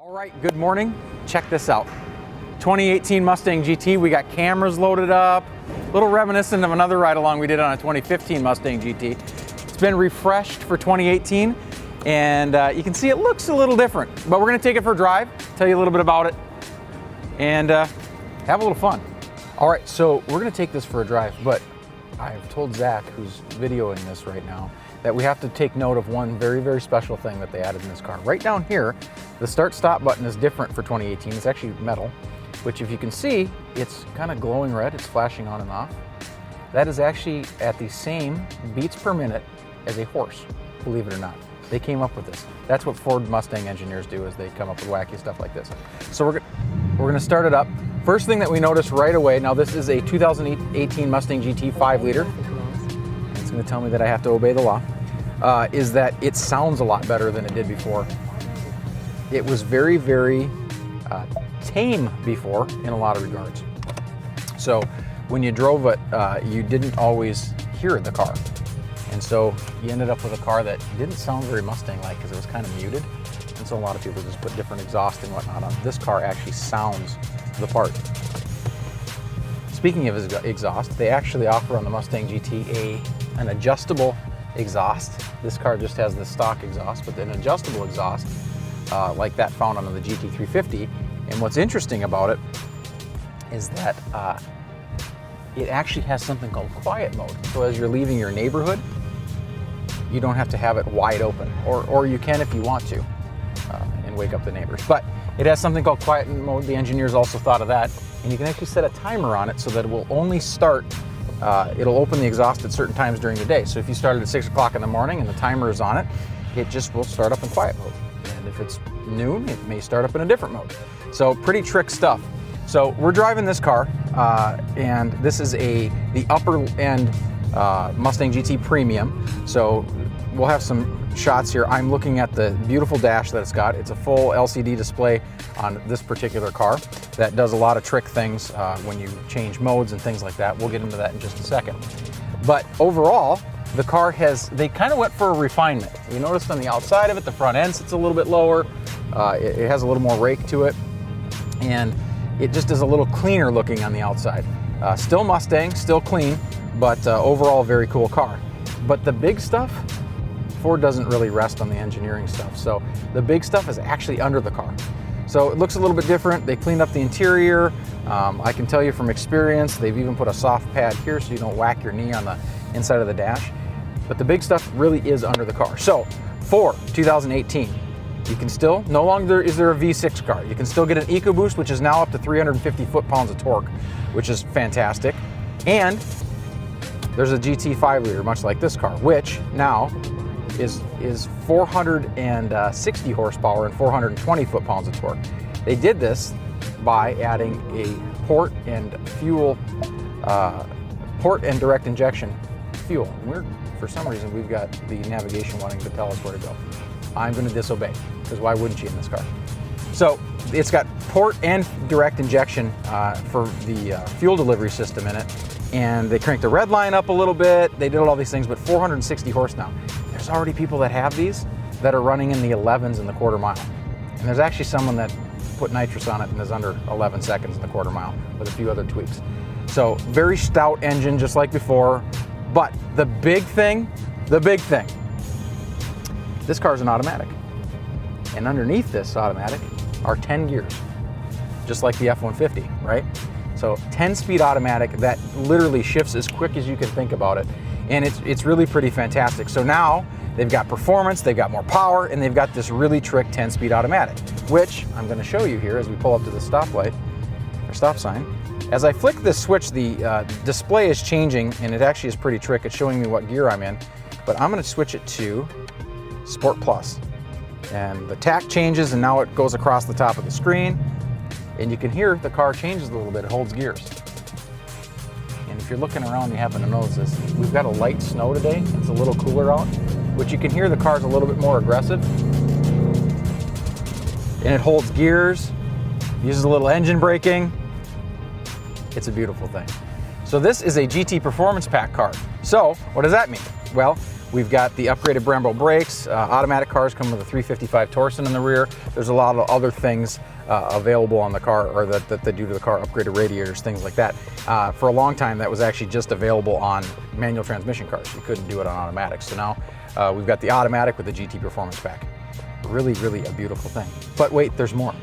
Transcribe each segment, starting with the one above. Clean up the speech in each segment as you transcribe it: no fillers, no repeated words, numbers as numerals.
All right, good morning. Check this out. 2018 Mustang GT, we got cameras loaded up. A little reminiscent of another ride along we did on a 2015 Mustang GT. It's been refreshed for 2018, and you can see it looks a little different, but we're gonna take it for a drive, tell you a little bit about it, and have a little fun. All right, so we're gonna take this for a drive, but I've told Zach, who's videoing this right now, that we have to take note of one very, very special thing that they added in this car. Right down here, the start-stop button is different for 2018. It's actually metal, which if you can see, it's kind of glowing red. It's flashing on and off. That is actually at the same beats per minute as a horse, believe it or not. They came up with this. That's what Ford Mustang engineers do, is they come up with wacky stuff like this. So we're gonna start it up. First thing that we notice right away, now this is a 2018 Mustang GT 5-liter. It's gonna tell me that I have to obey the law, is that it sounds a lot better than it did before. It was very, very tame before in a lot of regards. So when you drove it, you didn't always hear the car. And so you ended up with a car that didn't sound very Mustang-like because it was kind of muted. And so a lot of people just put different exhaust and whatnot on. This car actually sounds the part. Speaking of exhaust, they actually offer on the Mustang GT an adjustable exhaust. This car just has the stock exhaust, but an adjustable exhaust like that found on the GT350. And what's interesting about it is that it actually has something called quiet mode. So as you're leaving your neighborhood, you don't have to have it wide open, or you can if you want to, and wake up the neighbors. But it has something called quiet mode. The engineers also thought of that, and you can actually set a timer on it so that it will only start, it'll open the exhaust at certain times during the day. So if you started at 6 o'clock in the morning and the timer is on it, it just will start up in quiet mode. And if it's noon, it may start up in a different mode. So pretty trick stuff. So we're driving this car, and this is the upper end Mustang GT Premium. So we'll have some shots here. I'm looking at the beautiful dash that it's got. It's a full LCD display on this particular car that does a lot of trick things when you change modes and things like that. We'll get into that in just a second. But overall, the car they kind of went for a refinement. You noticed on the outside of it, the front end sits a little bit lower. It has a little more rake to it, and it just is a little cleaner looking on the outside. Still Mustang, still clean, but overall very cool car. But the big stuff, Ford doesn't really rest on the engineering stuff. So the big stuff is actually under the car. So it looks a little bit different. They cleaned up the interior. I can tell you from experience, they've even put a soft pad here so you don't whack your knee on the inside of the dash. But the big stuff really is under the car. So for 2018, you can still, no longer is there a V6 car. You can still get an EcoBoost, which is now up to 350 foot-pounds of torque, which is fantastic. And there's a GT 5-liter, much like this car, which now is 460 horsepower and 420 foot-pounds of torque. They did this by adding a port and direct injection fuel. For some reason, we've got the navigation wanting to tell us where to go. I'm going to disobey, because why wouldn't you in this car? So it's got port and direct injection for the fuel delivery system in it, and they cranked the red line up a little bit. They did all these things, but 460 horse now. There's already people that have these that are running in the 11s in the quarter mile. And there's actually someone that put nitrous on it and is under 11 seconds in the quarter mile with a few other tweaks. So very stout engine, just like before. But the big thing, this car is an automatic. And underneath this automatic are 10 gears, just like the F-150, right? So 10-speed automatic that literally shifts as quick as you can think about it. And it's really pretty fantastic. So now they've got performance, they've got more power, and they've got this really trick 10-speed automatic, which I'm gonna show you here as we pull up to the stoplight, or stop sign. As I flick this switch, the display is changing, and it actually is pretty trick. It's showing me what gear I'm in, but I'm gonna switch it to Sport Plus. And the tack changes, and now it goes across the top of the screen, and you can hear the car changes a little bit. It holds gears. And if you're looking around, you happen to notice this, we've got a light snow today. It's a little cooler out, which you can hear the car's a little bit more aggressive. And it holds gears, uses a little engine braking. It's a beautiful thing. So this is a GT Performance Pack car. So what does that mean? Well, We've got the upgraded Brembo brakes. Automatic cars come with a 355 Torsen in the rear. There's a lot of other things available on the car, or that they do to the car, upgraded radiators, things like that. For a long time, that was actually just available on manual transmission cars. You couldn't do it on automatic. So now we've got the automatic with the GT Performance Pack. Really, really a beautiful thing. But wait, there's more.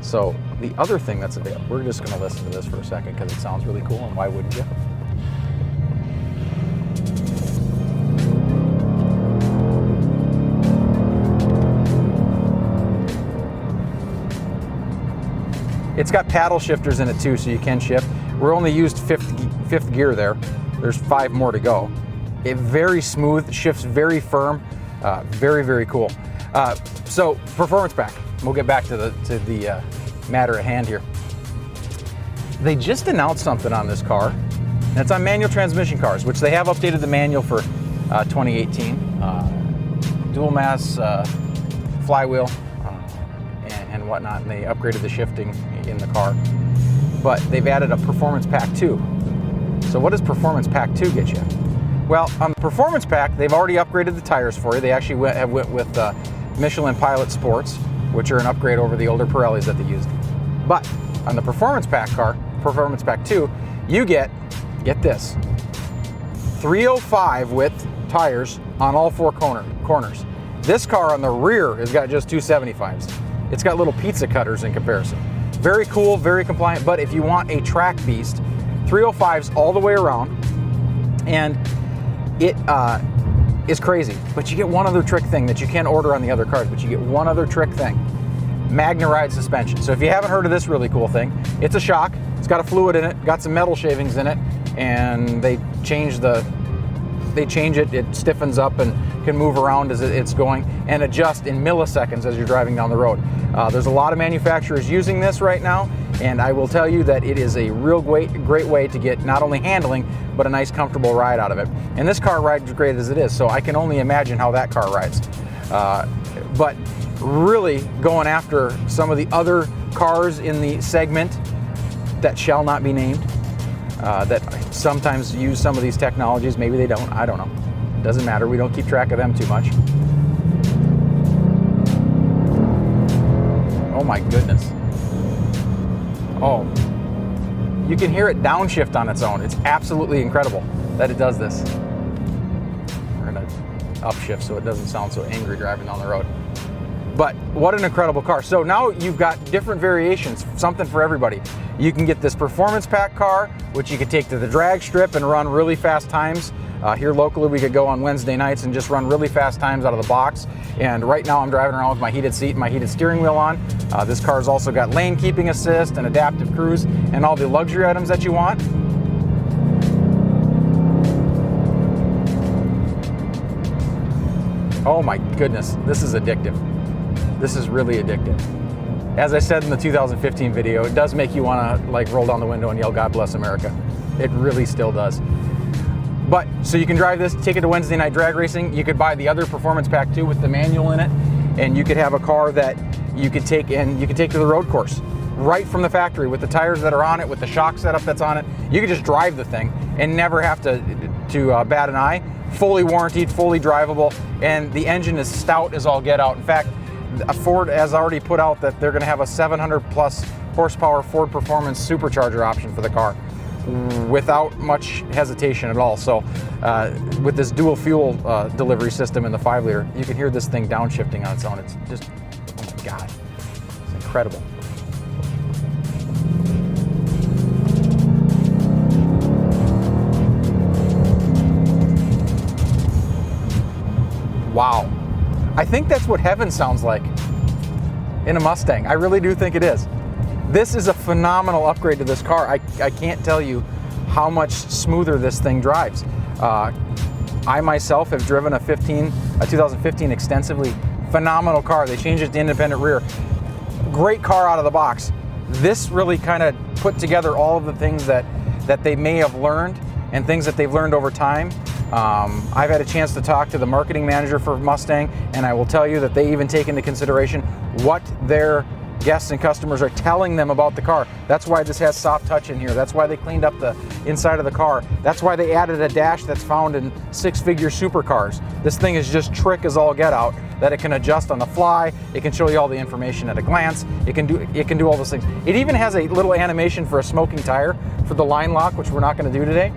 So the other thing that's available, we're just going to listen to this for a second because it sounds really cool, and why wouldn't you? It's got paddle shifters in it too, so you can shift. We're only used fifth gear there. There's 5 more to go. It very smooth, shifts very firm, very, very cool. So Performance Pack. We'll get back to the matter at hand here. They just announced something on this car, and it's on manual transmission cars, which they have updated the manual for 2018. Dual mass flywheel and whatnot, and they upgraded the shifting in the car. But they've added a Performance Pack 2. So what does Performance Pack 2 get you? Well, on the Performance Pack, they've already upgraded the tires for you. They actually went with Michelin Pilot Sports, which are an upgrade over the older Pirellis that they used. But on the Performance Pack car, Performance Pack 2, you get this, 305 width tires on all 4 corners. This car on the rear has got just 275s. It's got little pizza cutters in comparison. Very cool, very compliant, but if you want a track beast, 305s all the way around, and it is crazy. But you get one other trick thing that you can't order on the other cars, but you get one other trick thing. MagnaRide suspension. So if you haven't heard of this really cool thing, it's a shock, it's got a fluid in it, got some metal shavings in it, and they change it, it stiffens up and can move around as it's going and adjust in milliseconds as you're driving down the road. There's a lot of manufacturers using this right now, and I will tell you that it is a real great way to get not only handling, but a nice comfortable ride out of it. And this car rides great as it is, so I can only imagine how that car rides. But really going after some of the other cars in the segment that shall not be named, that sometimes use some of these technologies. Maybe they don't, I don't know. It doesn't matter, we don't keep track of them too much. Oh my goodness. Oh, you can hear it downshift on its own. It's absolutely incredible that it does this. We're gonna upshift so it doesn't sound so angry driving down the road. But what an incredible car. So now you've got different variations, something for everybody. You can get this Performance Pack car, which you could take to the drag strip and run really fast times. Here locally, we could go on Wednesday nights and just run really fast times out of the box. And right now I'm driving around with my heated seat and my heated steering wheel on. This car's also got lane keeping assist and adaptive cruise and all the luxury items that you want. Oh my goodness, this is addictive. This is really addictive. As I said in the 2015 video, it does make you want to like roll down the window and yell, "God bless America." It really still does. But, so you can drive this, take it to Wednesday night drag racing. You could buy the other Performance Pack 2 with the manual in it, and you could have a car that you could take to the road course right from the factory with the tires that are on it, with the shock setup that's on it. You could just drive the thing and never have to bat an eye. Fully warranted, fully drivable, and the engine is stout as all get out. In fact, Ford has already put out that they're going to have a 700 plus horsepower Ford Performance supercharger option for the car without much hesitation at all. So with this dual fuel delivery system in the 5-liter, you can hear this thing downshifting on its own. It's just, oh my God, it's incredible. Wow. I think that's what heaven sounds like in a Mustang. I really do think it is. This is a phenomenal upgrade to this car. I can't tell you how much smoother this thing drives. I myself have driven a 2015 extensively. Phenomenal car. They changed it to independent rear. Great car out of the box. This really kind of put together all of the things that they may have learned and things that they've learned over time. I've had a chance to talk to the marketing manager for Mustang, and I will tell you that they even take into consideration what their guests and customers are telling them about the car. That's why this has soft touch in here. That's why they cleaned up the inside of the car. That's why they added a dash that's found in six-figure supercars. This thing is just trick as all get out, that it can adjust on the fly. It can show you all the information at a glance. It can do all those things. It even has a little animation for a smoking tire for the line lock, which we're not going to do today,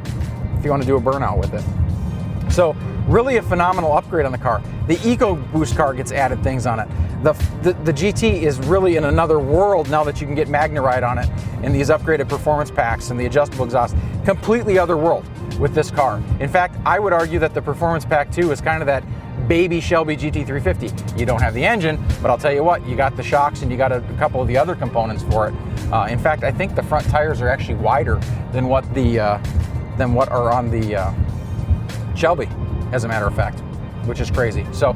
if you want to do a burnout with it. So really a phenomenal upgrade on the car. The EcoBoost car gets added things on it. The GT is really in another world now that you can get MagnaRide on it in these upgraded performance packs and the adjustable exhaust. Completely other world with this car. In fact, I would argue that the performance pack 2 is kind of that baby Shelby GT350. You don't have the engine, but I'll tell you what, you got the shocks and you got a couple of the other components for it. In fact, I think the front tires are actually wider than what are on the Shelby, as a matter of fact, which is crazy. So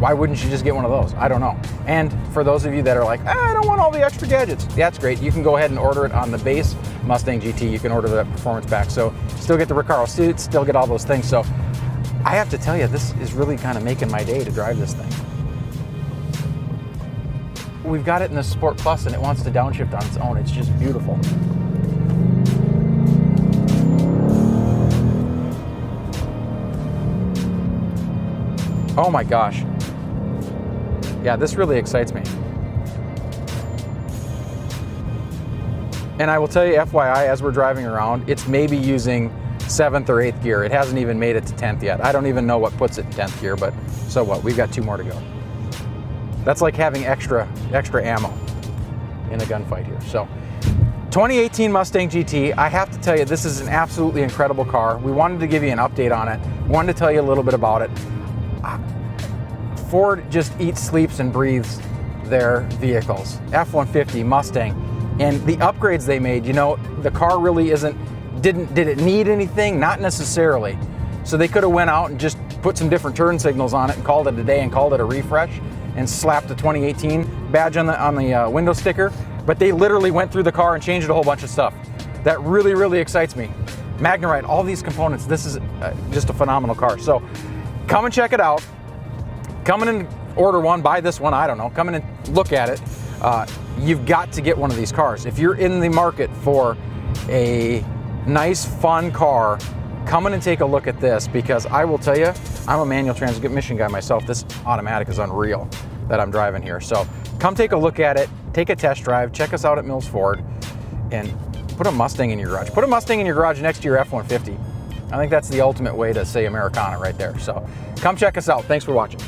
why wouldn't you just get one of those? I don't know. And for those of you that are like, I don't want all the extra gadgets, that's great. You can go ahead and order it on the base Mustang GT. You can order that performance pack. So still get the Recaro seats, still get all those things. So I have to tell you, this is really kind of making my day to drive this thing. We've got it in the Sport Plus and it wants to downshift on its own. It's just beautiful. Oh my gosh. Yeah, this really excites me. And I will tell you, FYI, as we're driving around, it's maybe using 7th or 8th gear. It hasn't even made it to 10th yet. I don't even know what puts it in 10th gear, but so what? We've got 2 more to go. That's like having extra ammo in a gunfight here. So 2018 Mustang GT, I have to tell you, this is an absolutely incredible car. We wanted to give you an update on it. Wanted to tell you a little bit about it. Ford just eats, sleeps, and breathes their vehicles. F-150, Mustang, and the upgrades they made, you know, the car really did it need anything? Not necessarily. So they could have went out and just put some different turn signals on it and called it a day and called it a refresh and slapped the 2018 badge on the window sticker, but they literally went through the car and changed a whole bunch of stuff. That really, really excites me. MagnaRide, all these components, this is just a phenomenal car. So come and check it out. Come in and order one, buy this one, I don't know. Come in and look at it. You've got to get one of these cars. If you're in the market for a nice, fun car, come in and take a look at this, because I will tell you, I'm a manual transmission guy myself. This automatic is unreal that I'm driving here. So come take a look at it, take a test drive, check us out at Mills Ford, and put a Mustang in your garage. Put a Mustang in your garage next to your F-150. I think that's the ultimate way to say Americana right there. So come check us out. Thanks for watching.